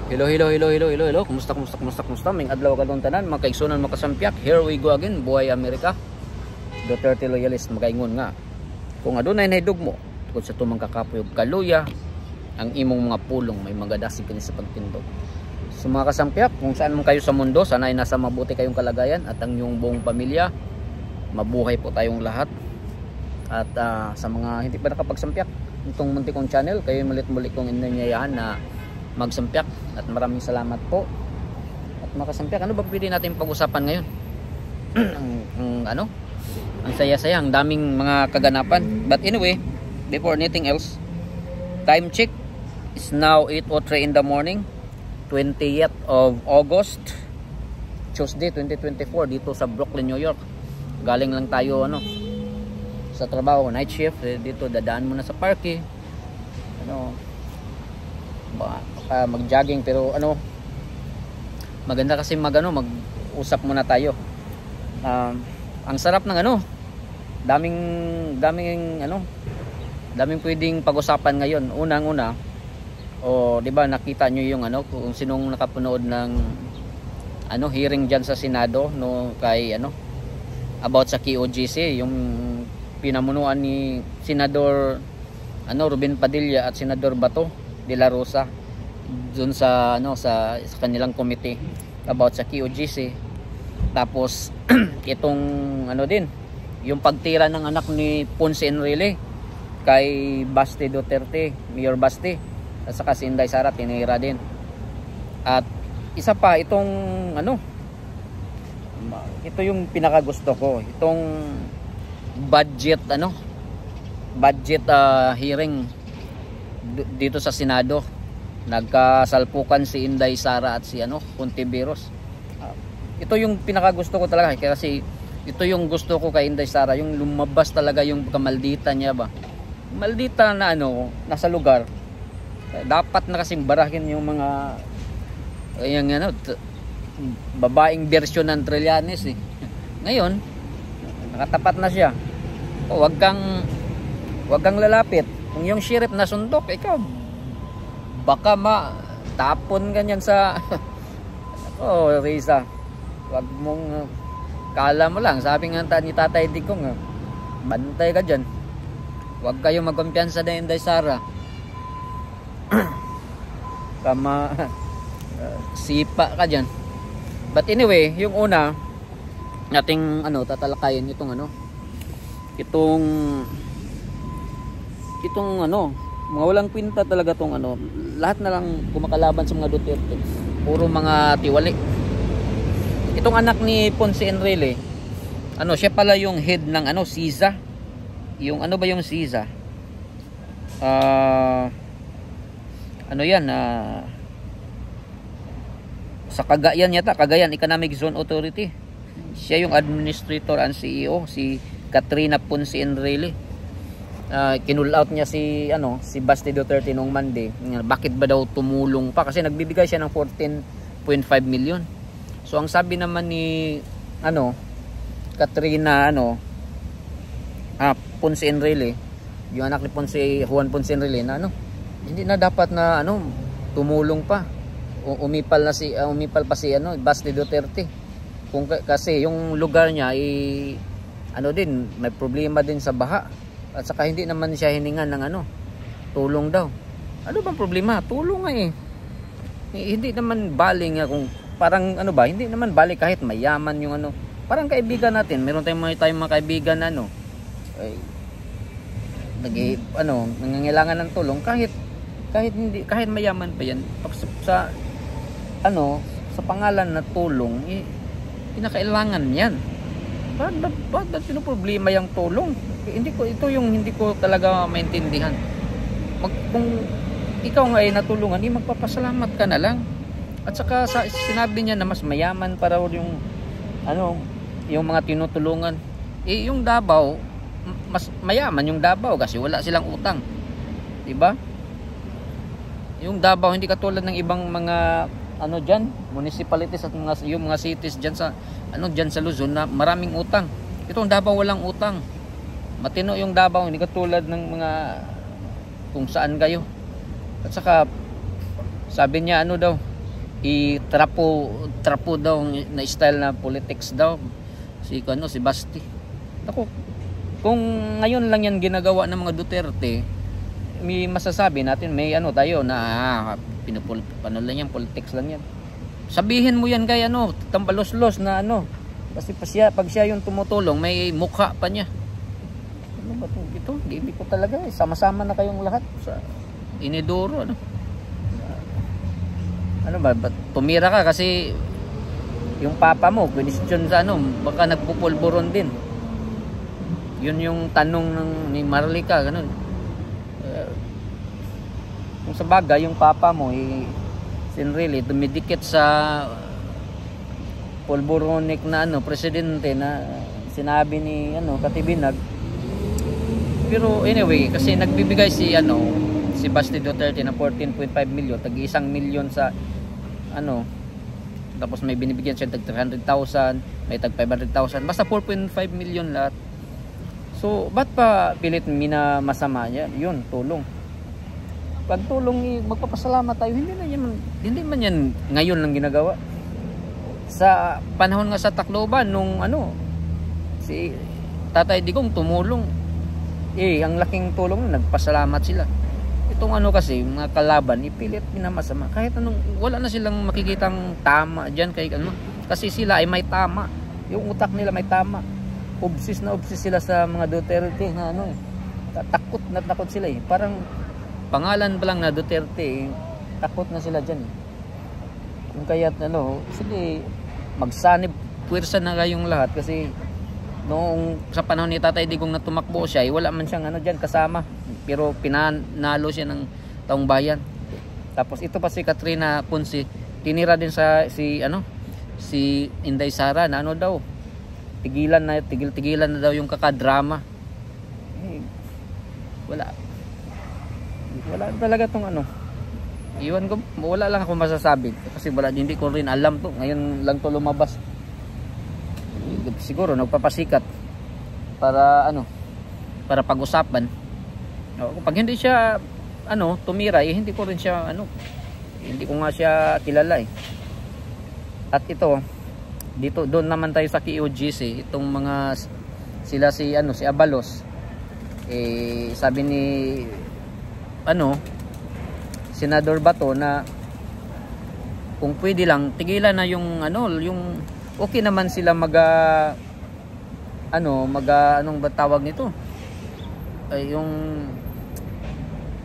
Hello, hello, hello, hello, hello, hello. Kumusta? May adlaw ka tanan, mga kaigsunan, mga kasampyak. Here we go again, buhay Amerika. Duterte loyalist, magaingon nga. Kung adunay naidug mo, tungkol sa tumang kakapuyog kaluya, ang imong mga pulong may magadasig kini sa pagtindog. So mga kasampyak, kung saan man kayo sa mundo, sana ay nasa mabuti kayong kalagayan at ang inyong buong pamilya. Mabuhay po tayong lahat. At sa mga hindi pa nakapagsampyak itong muntikong channel, kayo mulit-mulit kong inanyayahan na magsampyak at maraming salamat po. At makasampyak, ano ba pwede natin pag-usapan ngayon? Ang saya-saya, ang daming mga kaganapan. But anyway, before anything else, time check is now 8:03 in the morning, 20th of August, Tuesday 2024, dito sa Brooklyn, New York. Galing lang tayo sa trabaho, night shift. Dito dadaan muna sa parke, mag-jogging, pero maganda kasi mag-usap muna tayo. Ang sarap ng daming pwedeng pag-usapan ngayon. Unang-una, di ba nakita nyo yung kung sinong nakapanood ng hearing diyan sa Senado kay about sa KOJC, yung pinamunuan ni Senador Ruben Padilla at Senador Bato de la Rosa dun sa kanilang committee about sa KOJC. Tapos itong din yung pagtira ng anak ni Ponce Enrile kay Basti Duterte, Mayor Basti, at saka si Inday Sara tinira din. At isa pa itong ito yung pinakagusto ko, itong budget hearing dito sa Senado. Nagkasalpukan si Inday Sara at si Contiveros. Ito yung pinakagusto ko talaga, kasi ito yung gusto ko kay Inday Sara, yung lumabas talaga yung kamaldita niya ba. Maldita na nasa lugar. Dapat na kasing barahin yung mga babaeng version ng Trillanes eh. Ngayon, nakatapat na siya. Wag kang lalapit. Kung yung sheriff na sundok, ikaw baka matapon ganyan sa Risa. Wag mong kala mo lang, sabi nga ni Tatay Digong, bantay ka dyan. Wag kayo magkumpiyansa na Inday Sara. Kama sipa ka dyan. But anyway, yung una nating tatalakayin itong mga walang kwenta talaga tong lahat na lang kumakalaban sa mga Duterte, puro mga tiwali. Itong anak ni Ponce Enrile, siya pala yung head ng SISA. Yung ba yung SISA? Sa Cagayan yata, Cagayan Economic Zone Authority. Siya yung administrator and CEO, si Katrina Ponce Enrile. Kinull out niya si Basti Duterte noong Monday. Bakit ba daw tumulong pa? Kasi nagbibigay siya ng 14.5 million. So ang sabi naman ni Katrina Ponce Enrile, yung anak ni Juan Ponce Enrile, na hindi na dapat na tumulong pa. Umipal pa si Basti Duterte. Kasi yung lugar niya may problema din sa baha. At saka hindi naman siya hiningan ng tulong daw. Ano bang problema? Tulong nga eh. Hindi naman bali nga kung parang hindi naman bali kahit mayaman yung parang kaibigan natin. Meron tayong mga kaibigan na nangangailangan ng tulong kahit mayaman pa yan. Sa pangalan na tulong, kinakailangan yan. Bakit pinoproblema yung tulong? Ito yung hindi ko talaga maintindihan. Kung ikaw nga ay natulungan, magpapasalamat ka na lang. At saka sinabi niya na mas mayaman para yung mga tinutulungan. Yung Davao, mas mayaman yung Davao kasi wala silang utang. 'Di ba? Yung Davao hindi katulad ng ibang mga municipalities at yung mga cities diyan sa Luzon na maraming utang. Itong Davao walang utang. Matino yung Davao, hindi katulad ng mga kung saan kayo. At saka sabi niya trapo daw na style na politics daw si Basti. Ako, kung ngayon lang yan ginagawa ng mga Duterte, may masasabi natin, may tayo na ano lang yan, politics lang yan. Sabihin mo yan kay tambalos-los na kasi pag siya yung tumutulong, may mukha pa niya. Ano ba ito? Hindi ko talaga, sama-sama na kayong lahat sa inidoro, ano ba, tumira ka kasi yung papa mo, question sa baka nagpupulburon din. Yun yung tanong ni Marlica, ganun. Kung sa bagay, yung papa mo, really, dumidikit sa pulburonic na presidente na sinabi ni Katibinag. Pero anyway, kasi nagbibigay si Basti Duterte na 14.5 million, tag 1 million sa tapos may binibigyan siya tag 300,000, may tag 500,000, basta 4.5 million lahat. So ba't pa pilit masama niya? Yun, tulong. Pag tulong, magpapasalamat tayo. Hindi man yan ngayon lang ginagawa. Sa panahon nga sa Tacloban nung si Tatay Digong tumulong, ang laking tulong, nagpasalamat sila. Itong kasi mga kalaban, ipilit minamasama kahit wala na silang makikitang tama diyan kasi sila ay may tama, yung utak nila may tama. Obses sila sa mga Duterte na takot sila parang pangalan pa lang na Duterte, takot na sila diyan. Kung kaya't sige, magsanib puwersa na kayong lahat kasi noong sa panahon ni Tatay Digong na tumakbo siya, wala man siyang diyan kasama, pero pinanalo siya ng taong bayan. Tapos ito pa si Katrina Ponce, tinira din sa si Inday Sara na daw, tigilan na daw yung kakadrama. Wala talaga tong iwan ko, wala lang ako masasabi kasi hindi ko rin alam to, ngayon lang to lumabas. Siguro nagpapasikat para para pag-usapan. Pag hindi siya tumira, hindi ko rin siya hindi ko nga siya kilala At ito doon naman tayo sa KOGC, itong mga sila si Abalos, sabi ni Senador Bato na kung pwede lang tigilan na yung okay naman sila anong ba tawag nito, yung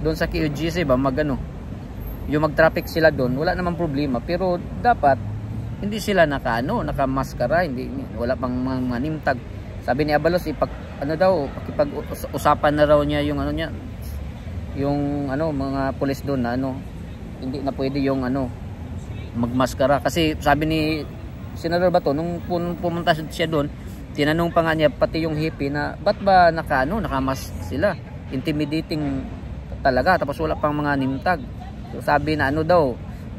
doon sa KOGC ba yung mag-traffic sila doon, wala namang problema, pero dapat hindi sila nakamaskara, wala pang mga nimtag. Sabi ni Abalos pakipag-usapan na raw niya yung niya, yung mga pulis doon na hindi na pwede yung magmaskara, kasi sabi ni Senador Bato nung pumunta siya doon, tinanong pa nga niya pati yung hippie na ba't ba nakamas sila, intimidating talaga, tapos wala pang mga nimtag. So sabi na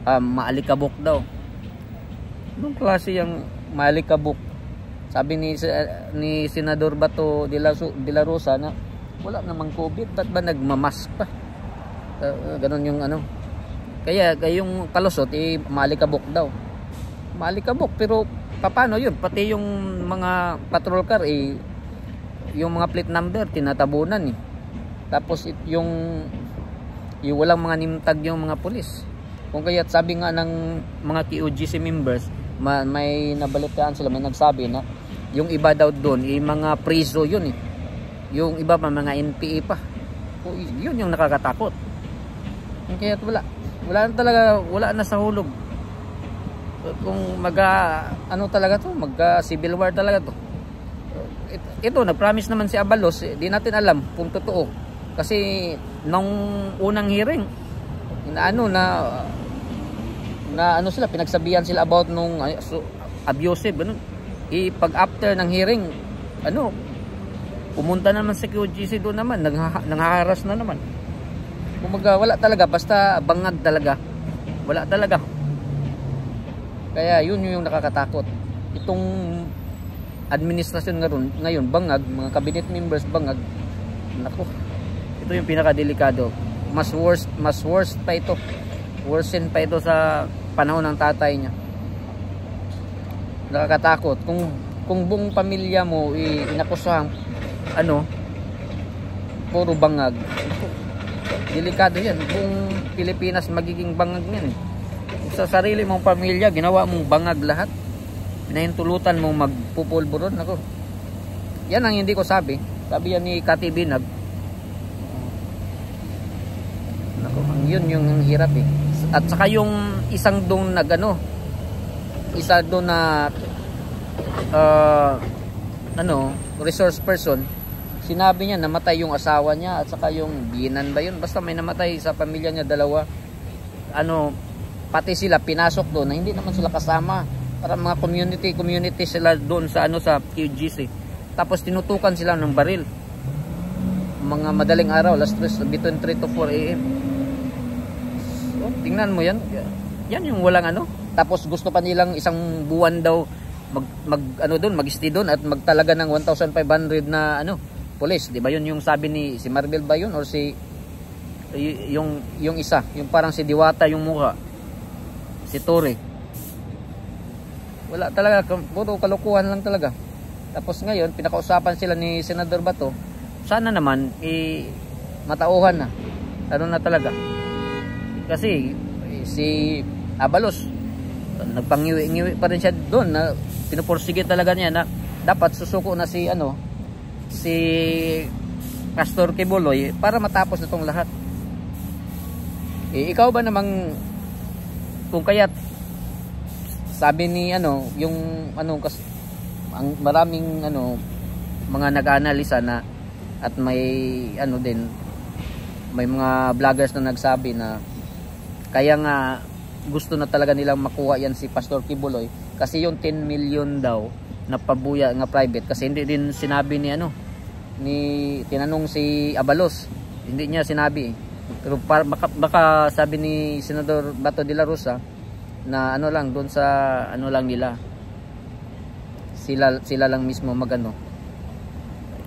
maalikabok daw. Anong klase yung maalikabok? Sabi ni Senador Bato de la Rosa na wala namang COVID, ba't ba nagmamask pa? Ganon yung kaya yung palusot maalikabok daw. Maalikabok, pero paano yun? Pati yung mga patrol car yung mga plate number tinatabunan tapos yung walang mga nimtag yung mga pulis. Kung kaya't sabi nga ng mga KOGC members, may nabalitaan sila, may nagsabi na yung iba daw doon mga preso yun yung iba pa mga NPA pa. Yun yung nakakatakot. Kung kaya't wala na sa hulog. Kung talaga to, civil war talaga to. Ito nagpromise naman si Abalos, di natin alam kung totoo, kasi nung unang hearing sila, pinagsabihan sila about nung abusive pag after ng hearing pumunta naman sa QGC doon naman, nanghaharas na naman. Wala talaga, basta bangag talaga, wala talaga. Kaya yun yung nakakatakot. Itong administrasyon ngayon bangag, mga cabinet members bangag. Nako, ito yung pinakadelikado. Mas worst pa ito. Worsen pa ito sa panahon ng tatay niya. Nakakatakot kung buong pamilya mo inakusahan puro bangag. Delikado yan. Buong Pilipinas magiging bangag yan. Sa sarili mong pamilya ginawa mong bangag lahat, pinahintulutan mong magpupulburon. Ako, yan ang hindi ko sabi yan ni Kati Binag. Ako, yun yung hirap eh. At saka yung isang doon isa doon na resource person, sinabi niya namatay yung asawa niya at saka yung binan ba yun, basta may namatay sa pamilya niya, dalawa. Pati sila pinasok doon na hindi naman sila kasama, para mga community sila doon sa sa QGC. Tapos tinutukan sila ng baril mga madaling araw, between 3 to 4 AM. So, tingnan mo yan yung walang tapos gusto pa nilang isang buwan daw mag-stay doon at magtalaga ng 1,500 na police, di ba yun yung sabi ni si Marvel ba yun or yung isa, yung parang si Diwata yung mukha, si Tore. Wala talaga, puro kalukuhan lang talaga. Tapos ngayon pinakausapan sila ni Senador Bato, sana naman matauhan na na talaga, kasi si Abalos nagpangiwi-ngiwi pa rin siya doon na pinupursige talaga niya na dapat susuko na si Pastor Kibuloy para matapos na itong lahat. Ikaw ba namang, kung kaya't sabi ni yung ang maraming mga nag-analisa na, at may may mga vloggers na nagsabi na kaya nga gusto na talaga nilang makuha yan si Pastor Kibuloy kasi yung 10 million daw na pabuya nga private, kasi hindi din sinabi ni tinanong si Abalos, hindi niya sinabi pero baka sabi ni Senador Bato de la Rosa na lang doon sa lang nila, sila lang mismo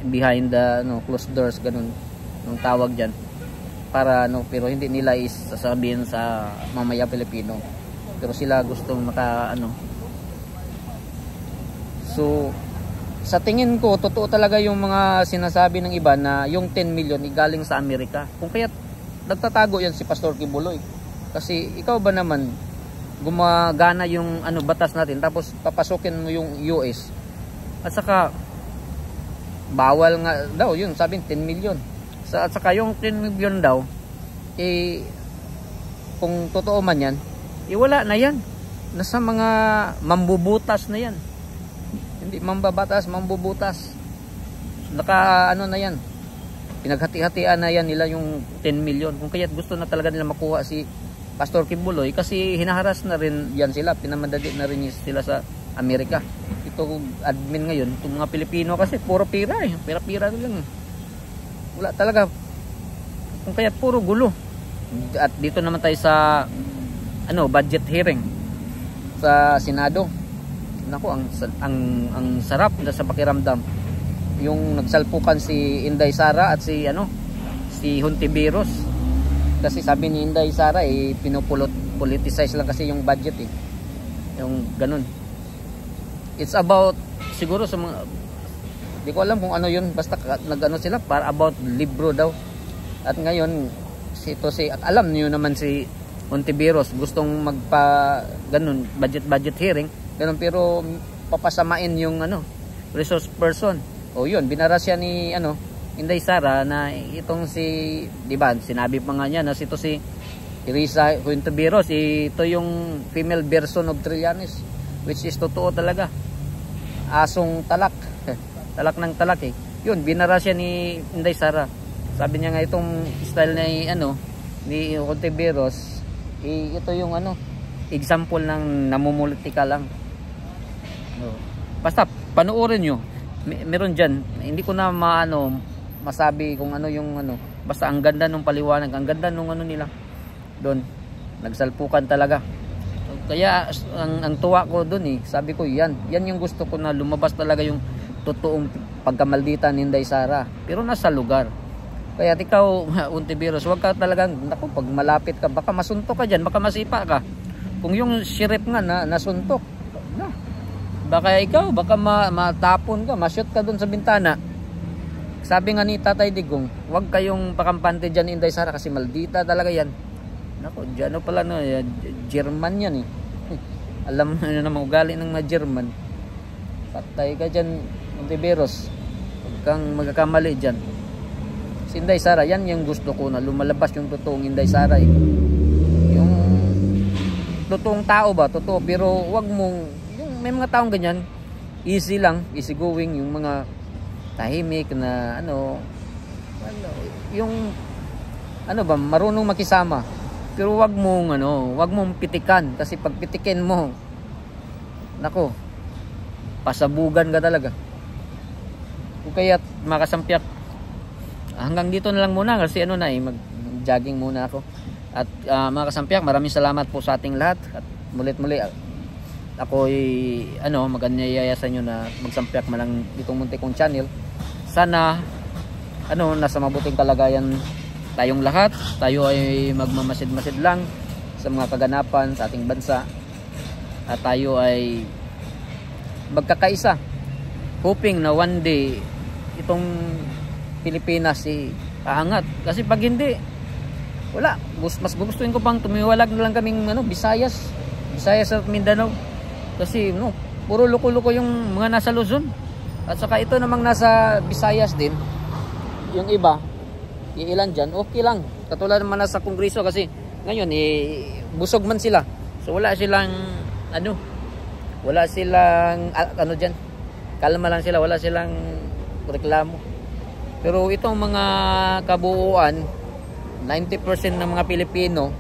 behind the closed doors, ganun yung tawag diyan, para pero hindi nila isasabihin sa mamaya Pilipino, pero sila gustong so sa tingin ko totoo talaga yung mga sinasabi ng iba na yung 10 million galing sa Amerika, kung kaya nagtatago yan si Pastor Kibuloy. Kasi ikaw ba naman gumagana yung batas natin tapos papasukin mo yung US, at saka bawal nga daw yun, sabing 10 million. At saka yung 10 million daw kung totoo man yan, wala na yan, nasa mga mambubutas na yan, hindi mambabatas, mambubutas, naka na yan, pinaghati-hatian na yan nila yung 10 million. Kung kaya gusto na talaga nila makuha si Pastor Kibuloy kasi hinaharas na rin yan sila, pinamadali na rin sila sa Amerika. Ito admin ngayon, itong mga Pilipino kasi puro pira pira lang, wala talaga, kung kaya puro gulo. At dito naman tayo sa budget hearing sa Senado. Naku, ang sarap na sa pakiramdam yung nagsalpukan si Inday Sara at si Hontiveros, kasi sabi ni Inday Sara politicize lang kasi yung budget yung ganun. It's about siguro sa mga, di ko alam kung yun, basta sila para about libro daw. At ngayon alam niyo naman si Hontiveros gustong ganun budget hearing ganun, pero papasamain yung resource person. O yun, binara siya ni Inday Sara na itong di ba sinabi pa nga niya na ito si Teresa Hontiveros, ito yung female version of Trillanes, which is totoo talaga, asong talak talak ng talak yun, binara siya ni Inday Sara. Sabi niya nga itong style na ni Hontiveros, ito yung example ng namumulitika lang. Basta panoorin nyo, meron dyan, hindi ko na masabi kung yung basta ang ganda ng paliwanag, ang ganda ng nila doon, nagsalpukan talaga. Kaya ang tuwa ko doon sabi ko yan yung gusto ko, na lumabas talaga yung totoong pagkamalditan ni Inday Sara, pero nasa lugar. Kaya ikaw Hontiveros, huwag ka talagang pag malapit ka baka masunto ka dyan, baka masipa ka. Kung yung sheriff nga na nasuntok, baka ikaw, baka matapon ka, ma-shoot ka dun sa bintana. Sabi nga ni Tatay Digong, huwag kayong pakampante dyan, Inday Sara, kasi maldita talaga yan. Nako, dyan pala no, German yan eh. Alam mo na naman ugali ng mga German. Patay ka dyan, Montiveros. Huwag kang magkakamali dyan. Si Inday Sara, yan yung gusto ko na lumalabas yung totoong Inday Sara eh. Yung totoong tao ba, totoo, pero wag mong, yung may mga taong ganyan, easy lang, easy going, yung mga tahimik na yung ano ba, marunong makisama. Pero wag mong pitikan, kasi pag pitikin mo, nako, pasabugan ka talaga. O kaya makasampyak. Hanggang dito na lang muna kasi mag-jogging muna ako. At mga kasampyak, maraming salamat po sa ating lahat. At mulit-muli ako'y mag-anyayaya sa inyo na magsampyak man lang ditong muntik kong channel. Sana nasa mabuting kalagayan tayong lahat. Tayo ay magmamasid-masid lang sa mga kaganapan sa ating bansa. At tayo ay magkakaisa. Hoping na one day itong Pilipinas aangat. Kasi pag hindi, wala. Mas gustuin ko pang tumiwalag na lang kaming Visayas at Mindanao. Kasi puro luko-luko yung mga nasa Luzon. At saka ito namang nasa Visayas din. Yung iba, ilan dyan, okay lang. Katulad naman nasa Kongreso kasi ngayon busog man sila. So wala silang dyan. Kalma lang sila, wala silang reklamo. Pero itong mga kabuuan, 90% ng mga Pilipino,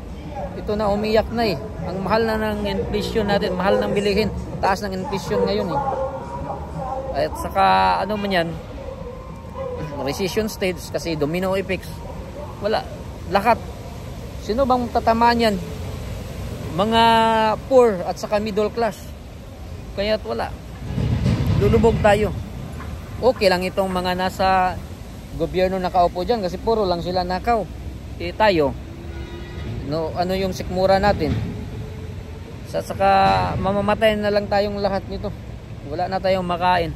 ito na umiyak na eh. Ang mahal na ng inflation natin, mahal ng bilihin. Taas ng inflation ngayon eh. At saka man yan, recession stage kasi domino effects. Wala. Lahat. Sino bang tatamaan yan? Mga poor at saka middle class. Kaya't wala. Lulubog tayo. Okay lang itong mga nasa gobyerno nakaupo dyan kasi puro lang sila nakaw. Tayo, yung sikmura natin. Saka mamamatay na lang tayong lahat nito. Wala na tayong makain.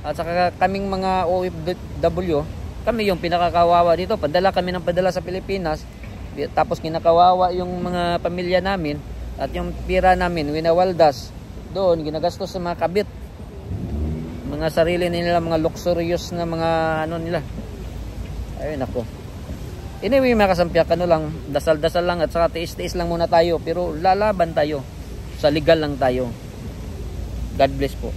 At saka kaming mga OFW, kami yung pinakakawawa dito. Padala kami ng padala sa Pilipinas. Tapos kinakawawa yung mga pamilya namin. At yung pira namin, winawaldas. Doon, ginagastos sa mga kabit. Mga sarili nila, mga luxurious na mga nila. Ayun ako. Anyway, mga kasampyak, dasal-dasal lang at saka tiis-tiis lang muna tayo. Pero lalaban tayo. Sa legal lang tayo. God bless po.